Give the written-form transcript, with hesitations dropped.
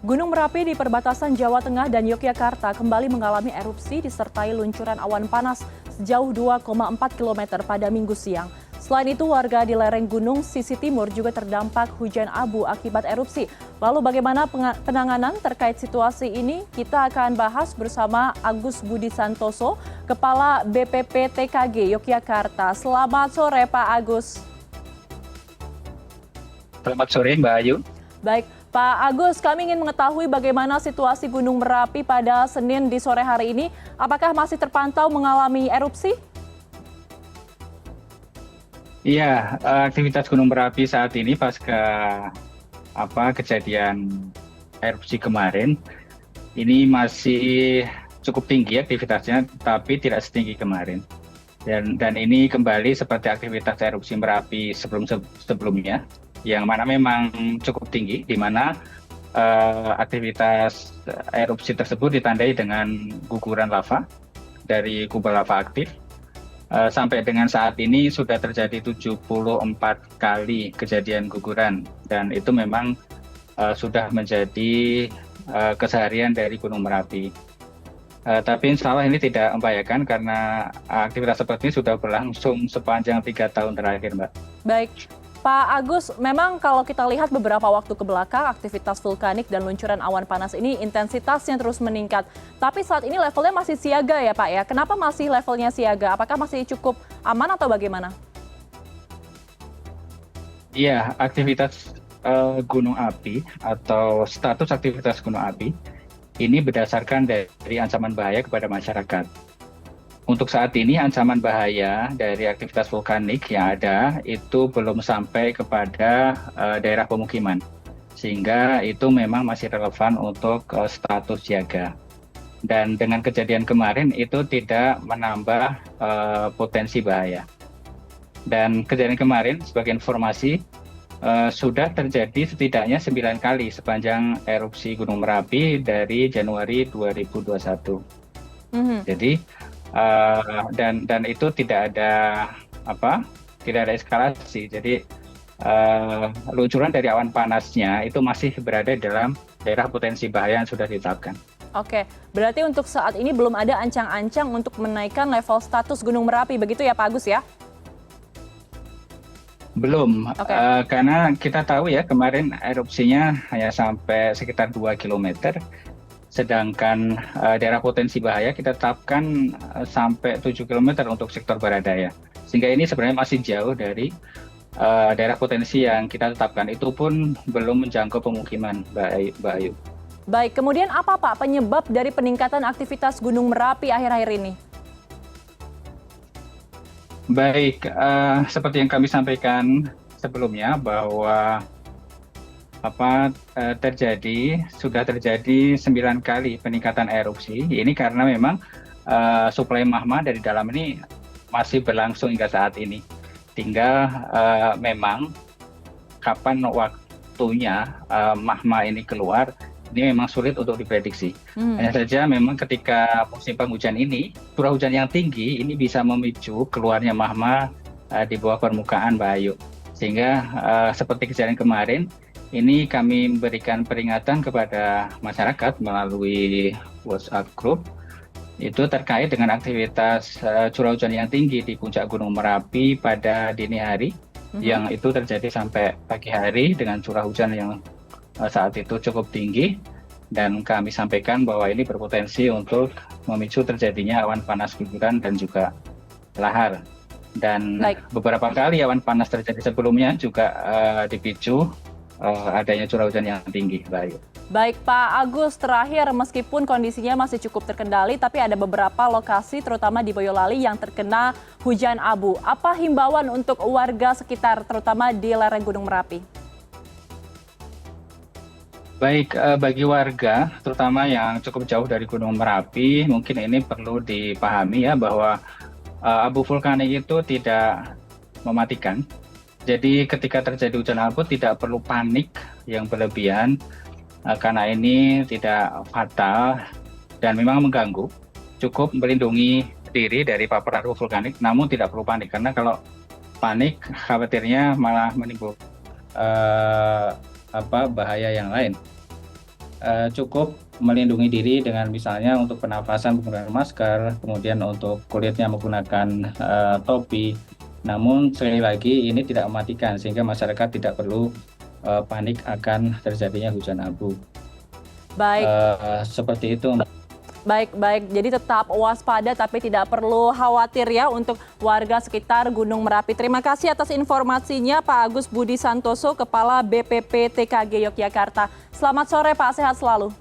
Gunung Merapi di perbatasan Jawa Tengah dan Yogyakarta kembali mengalami erupsi disertai luncuran awan panas sejauh 2,4 km pada Minggu siang. Selain itu, warga di lereng gunung sisi timur juga terdampak hujan abu akibat erupsi. Lalu bagaimana penanganan terkait situasi ini? Kita akan bahas bersama Agus Budi Santoso, Kepala BPPTKG Yogyakarta. Selamat sore Pak Agus. Selamat sore Mbak Ayu. Baik, Pak Agus, kami ingin mengetahui bagaimana situasi Gunung Merapi pada Senin di sore hari ini. Apakah masih terpantau mengalami erupsi? Iya, aktivitas Gunung Merapi saat ini pasca kejadian erupsi kemarin, ini masih cukup tinggi aktivitasnya, tapi tidak setinggi kemarin. Dan ini kembali seperti aktivitas erupsi Merapi sebelumnya, yang mana memang cukup tinggi, di mana aktivitas erupsi tersebut ditandai dengan guguran lava dari kubah lava aktif. Sampai dengan saat ini sudah terjadi 74 kali kejadian guguran, dan itu memang sudah menjadi keseharian dari Gunung Merapi. Tapi insya Allah ini tidak membahayakan karena aktivitas seperti ini sudah berlangsung sepanjang 3 tahun terakhir, Mbak. Baik, Pak Agus, memang kalau kita lihat beberapa waktu ke belakang, aktivitas vulkanik dan luncuran awan panas ini intensitasnya terus meningkat. Tapi saat ini levelnya masih siaga ya Pak ya? Kenapa masih levelnya siaga? Apakah masih cukup aman atau bagaimana? Iya, aktivitas gunung api atau status aktivitas gunung api ini berdasarkan dari ancaman bahaya kepada masyarakat. Untuk saat ini ancaman bahaya dari aktivitas vulkanik yang ada itu belum sampai kepada daerah pemukiman, sehingga itu memang masih relevan untuk status siaga. Dan dengan kejadian kemarin itu tidak menambah potensi bahaya. Dan kejadian kemarin sebagai informasi sudah terjadi setidaknya 9 kali sepanjang erupsi Gunung Merapi dari Januari 2021. Jadi dan itu tidak ada eskalasi. Jadi luncuran dari awan panasnya itu masih berada dalam daerah potensi bahaya yang sudah ditetapkan. Oke, berarti untuk saat ini belum ada ancang-ancang untuk menaikkan level status Gunung Merapi, begitu ya Pak Agus ya? Belum, Okay. karena kita tahu ya kemarin erupsinya hanya sampai sekitar 2 km, sedangkan daerah potensi bahaya kita tetapkan sampai 7 km untuk sektor Baradaya. Sehingga ini sebenarnya masih jauh dari daerah potensi yang kita tetapkan. Itu pun belum menjangkau pemukiman, Mbak Ayu. Baik, kemudian apa Pak penyebab dari peningkatan aktivitas Gunung Merapi akhir-akhir ini? Baik, seperti yang kami sampaikan sebelumnya bahwa sudah terjadi 9 kali peningkatan erupsi. Ini karena memang suplai magma dari dalam ini masih berlangsung hingga saat ini. Tinggal memang kapan waktunya magma ini keluar, ini memang sulit untuk diprediksi. Hanya saja memang ketika musim penghujan ini, curah hujan yang tinggi ini bisa memicu keluarnya magma di bawah permukaan, Mbak Ayu. Sehingga seperti kejadian kemarin, ini kami memberikan peringatan kepada masyarakat melalui WhatsApp group itu terkait dengan aktivitas curah hujan yang tinggi di puncak Gunung Merapi pada dini hari, yang itu terjadi sampai pagi hari dengan curah hujan yang saat itu cukup tinggi, dan kami sampaikan bahwa ini berpotensi untuk memicu terjadinya awan panas guguran dan juga lahar. Dan beberapa kali awan panas terjadi sebelumnya juga dipicu adanya curah hujan yang tinggi, Mbak Ayu. Baik Pak Agus, terakhir meskipun kondisinya masih cukup terkendali, tapi ada beberapa lokasi terutama di Boyolali yang terkena hujan abu. Apa himbauan untuk warga sekitar terutama di lereng Gunung Merapi? Baik, bagi warga terutama yang cukup jauh dari Gunung Merapi, mungkin ini perlu dipahami ya bahwa abu vulkanik itu tidak mematikan. Jadi ketika terjadi hujan abu tidak perlu panik yang berlebihan, karena ini tidak fatal dan memang mengganggu. Cukup melindungi diri dari paparan abu vulkanik, namun tidak perlu panik, karena kalau panik khawatirnya malah menimbulkan bahaya yang lain. cukup melindungi diri dengan misalnya untuk pernafasan menggunakan masker, kemudian untuk kulitnya menggunakan topi. Namun sekali lagi ini tidak mematikan sehingga masyarakat tidak perlu panik akan terjadinya hujan abu. Baik. Seperti itu. Baik. Jadi tetap waspada tapi tidak perlu khawatir ya untuk warga sekitar Gunung Merapi. Terima kasih atas informasinya Pak Agus Budi Santoso, Kepala BPP TKG Yogyakarta. Selamat sore Pak, sehat selalu.